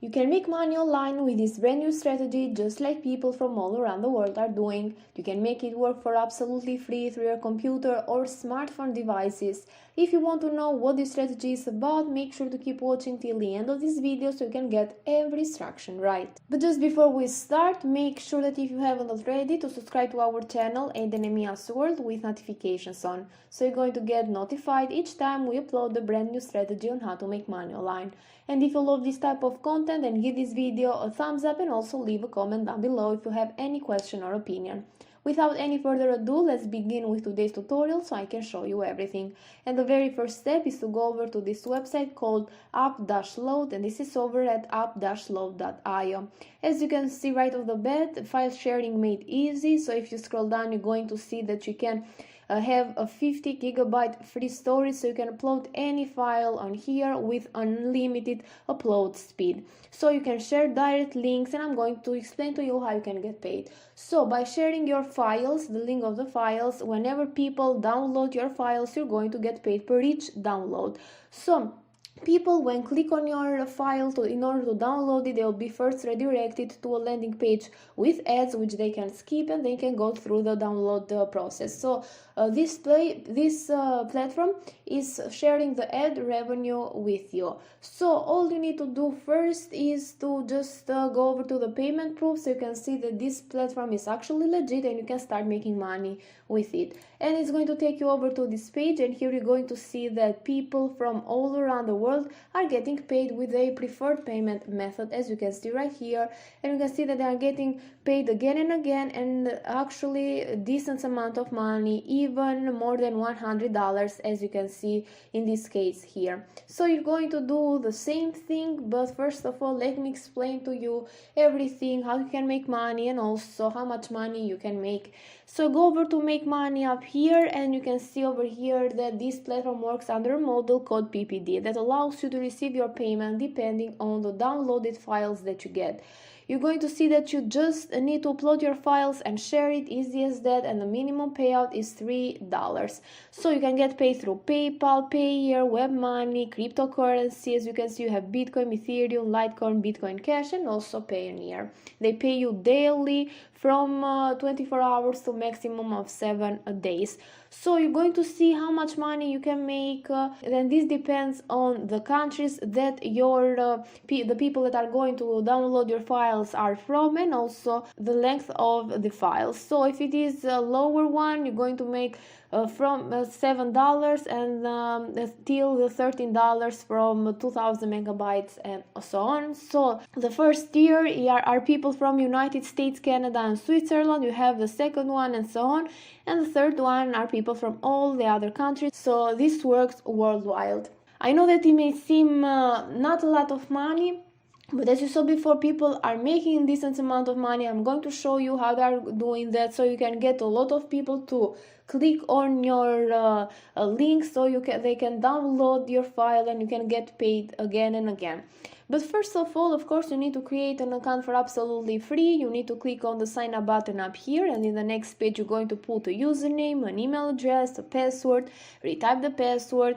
You can make money online with this brand new strategy just like people from all around the world are doing. You can make it work for absolutely free through your computer or smartphone devices. If you want to know what this strategy is about, make sure to keep watching till the end of this video so you can get every instruction right. But just before we start, make sure that if you haven't already to subscribe to our channel Enemias World with notifications on, so you're going to get notified each time we upload a brand new strategy on how to make money online. And if you love this type of content, then give this video a thumbs up and also leave a comment down below if you have any question or opinion. Without any further ado, let's begin with today's tutorial so I can show you everything. And the very first step is to go over to this website called app-load, and this is over at app-load.io. As you can see right off the bat, file sharing made easy, so if you scroll down you're going to see that you can have a 50 gigabyte free storage, so you can upload any file on here with unlimited upload speed. So you can share direct links, and I'm going to explain to you how you can get paid. So by sharing your files, the link of the files, whenever people download your files, you're going to get paid per each download. So people, when click on your file in order to download it, they'll be first redirected to a landing page with ads which they can skip, and they can go through the download process. So this platform is sharing the ad revenue with you. So all you need to do first is to just go over to the payment proof, so you can see that this platform is actually legit and you can start making money with it. And it's going to take you over to this page, and here you're going to see that people from all around the world are getting paid with a preferred payment method, as you can see right here. And you can see that they are getting paid again and again, and actually a decent amount of money, even more than $100, as you can see in this case here. So you're going to do the same thing, but first of all let me explain to you everything, how you can make money and also how much money you can make. So go over to make money up here, and you can see over here that this platform works under a model called PPD that allows you to receive your payment depending on the downloaded files that you get. You're going to see that you just need to upload your files and share it, easy as that, and the minimum payout is $3. So you can get paid through PayPal, Payeer, WebMoney, cryptocurrency. As you can see, you have Bitcoin, Ethereum, Litecoin, Bitcoin Cash, and also Payoneer. They pay you daily from 24 hours to maximum of 7 days. So you're going to see how much money you can make. Then this depends on the countries that the people that are going to download your files are from, and also the length of the files. So if it is a lower one, you're going to make from $7 and till the $13 from 2000 megabytes and so on. So the first tier are people from United States, Canada and Switzerland. You have the second one and so on, and the third one are people from all the other countries. So this works worldwide. I know that it may seem not a lot of money, but as you saw before, people are making a decent amount of money. I'm going to show you how they are doing that, so you can get a lot of people to click on your link, so they can download your file and you can get paid again and again. But first of all, of course, you need to create an account for absolutely free. You need to click on the sign up button up here, and in the next page you're going to put a username, an email address, a password, retype the password.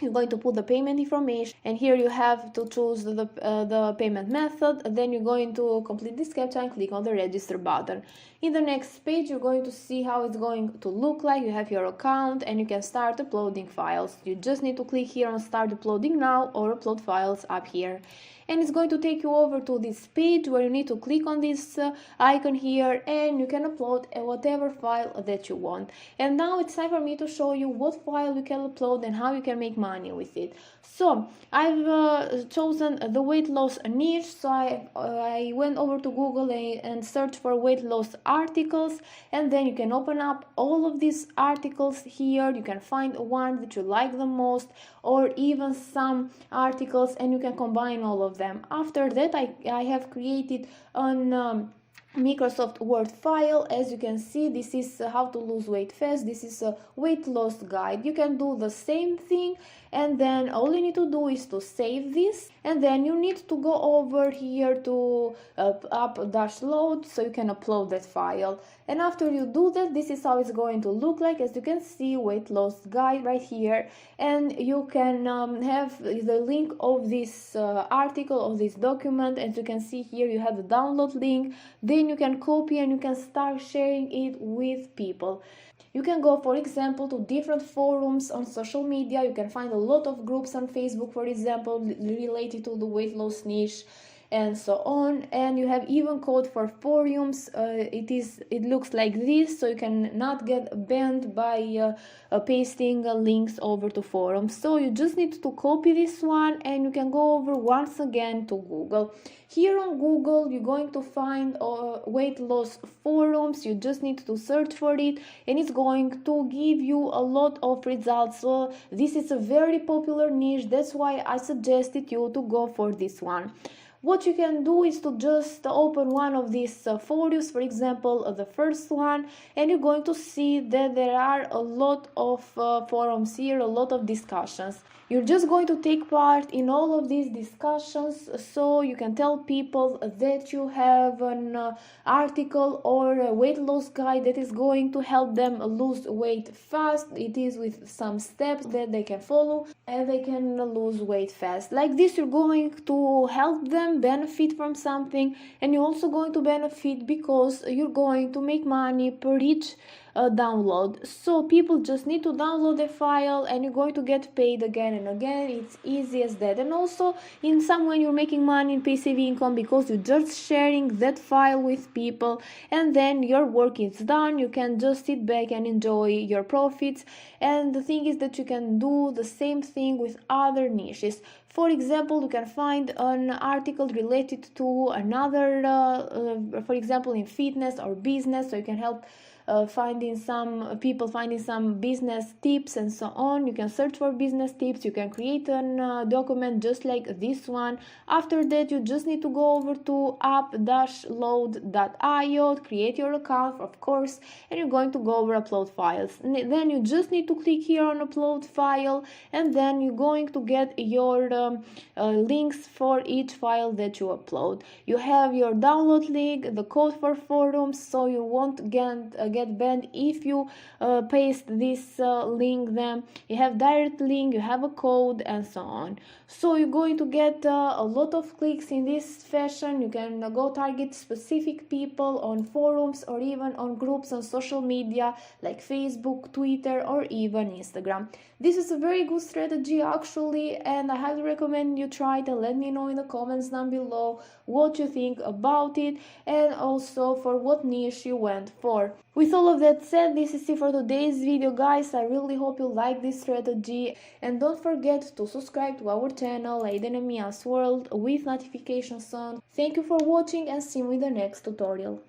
You're going to put the payment information, and here you have to choose the payment method. Then you're going to complete this captcha and click on the register button. In the next page you're going to see how it's going to look like. You have your account and you can start uploading files. You just need to click here on start uploading now or upload files up here. And it's going to take you over to this page where you need to click on this icon here, and you can upload whatever file that you want. And now it's time for me to show you what file you can upload and how you can make money with it. So I've chosen the weight loss niche, so I went over to Google and searched for weight loss articles, and then you can open up all of these articles here. You can find one that you like the most, or even some articles, and you can combine all of them. After that, I have created an Microsoft Word file. As you can see, this is how to lose weight fast. This is a weight loss guide. You can do the same thing, and then all you need to do is to save this, and then you need to go over here to up-load so you can upload that file. And after you do that, this is how it's going to look like. As you can see, weight loss guide right here, and you can have the link of this article, of this document. As you can see here, you have the download link, then you can copy and you can start sharing it with people. You can go, for example, to different forums on social media. You can find a lot of groups on Facebook, for example, related to the weight loss niche, and so on. And you have even code for forums. It looks like this, so you can not get banned by pasting links over to forums. So you just need to copy this one, and you can go over once again to Google. Here on Google, you're going to find weight loss forums. You just need to search for it, and it's going to give you a lot of results. So this is a very popular niche. That's why I suggested you to go for this one. What you can do is to just open one of these forums, for example, the first one, and you're going to see that there are a lot of forums here, a lot of discussions. You're just going to take part in all of these discussions, so you can tell people that you have an article or a weight loss guide that is going to help them lose weight fast. It is with some steps that they can follow, and they can lose weight fast. Like this, you're going to help them benefit from something, and you're also going to benefit because you're going to make money per each download. So people just need to download the file, and you're going to get paid again and again. It's easy as that. And also, in some way, you're making money in passive income because you're just sharing that file with people, and then your work is done. You can just sit back and enjoy your profits. And the thing is that you can do the same thing with other niches. For example, you can find an article related to another, for example, in fitness or business, so you can help finding some business tips and so on. You can search for business tips. You can create a document just like this one. After that, you just need to go over to up-load.io, create your account, of course, and you're going to go over upload files. And then you just need to click here on upload file, and then you're going to get your links for each file that you upload. You have your download link, the code for forums, so you won't get banned if you paste this link. Then you have direct link, you have a code, and so on. So you're going to get a lot of clicks in this fashion. You can go target specific people on forums or even on groups on social media like Facebook, Twitter, or even Instagram. This is a very good strategy actually, and I highly recommend you try it, and let me know in the comments down below what you think about it, and also for what niche you went for. With all of that said, this is it for today's video, guys. I really hope you like this strategy, and don't forget to subscribe to our channel Aiden and Mia's World with notifications on. Thank you for watching, and see you in the next tutorial.